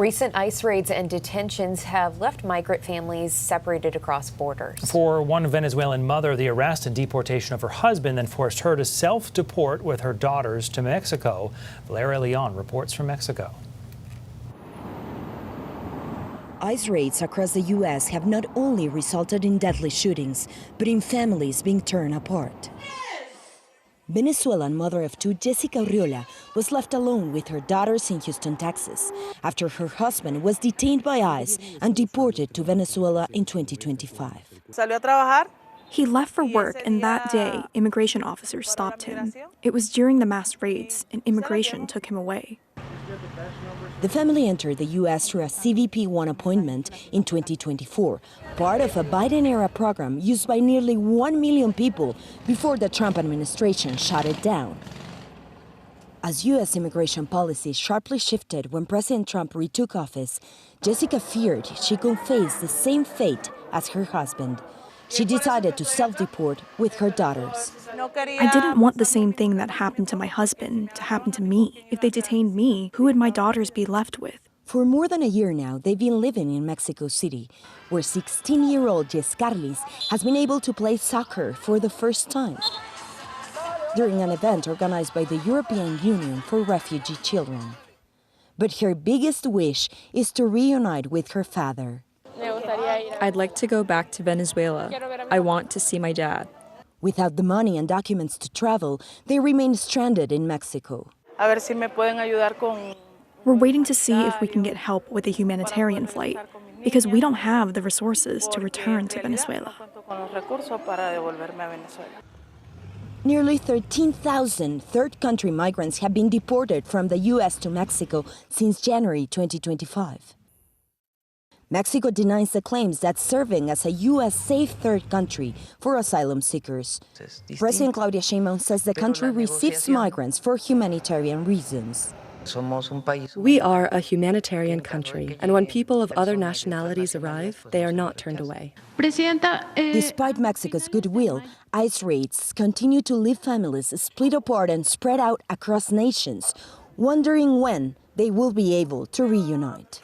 Recent ICE raids and detentions have left migrant families separated across borders. For one Venezuelan mother, the arrest and deportation of her husband then forced her to self-deport with her daughters to Mexico. Valeria Leon reports from Mexico. ICE raids across the U.S. have not only resulted in deadly shootings, but in families being torn apart. Venezuelan mother of two, Jessica Urriola, was left alone with her daughters in Houston, Texas, after her husband was detained by ICE and deported to Venezuela in 2025. He left for work, and that day, immigration officers stopped him. It was during the mass raids, and immigration took him away. The family entered the U.S. through a CBP-1 appointment in 2024, part of a Biden-era program used by nearly 1 million people before the Trump administration shut it down. As U.S. immigration policy sharply shifted when President Trump retook office, Jessica feared she could face the same fate as her husband. She decided to self-deport with her daughters. I didn't want the same thing that happened to my husband to happen to me. If they detained me, who would my daughters be left with? For more than a year now, they've been living in Mexico City, where 16-year-old Jess Carlis has been able to play soccer for the first time during an event organized by the European Union for Refugee Children. But her biggest wish is to reunite with her father. I'd like to go back to Venezuela. I want to see my dad. Without the money and documents to travel, they remain stranded in Mexico. We're waiting to see if we can get help with a humanitarian flight, because we don't have the resources to return to Venezuela. Nearly 13,000 third-country migrants have been deported from the U.S. to Mexico since January 2025. Mexico denies the claims that serving as a U.S. safe third country for asylum seekers. President Claudia Sheinbaum says the country receives migrants for humanitarian reasons. We are a humanitarian country, and when people of other nationalities arrive, they are not turned away. Despite Mexico's goodwill, ICE raids continue to leave families split apart and spread out across nations, wondering when they will be able to reunite.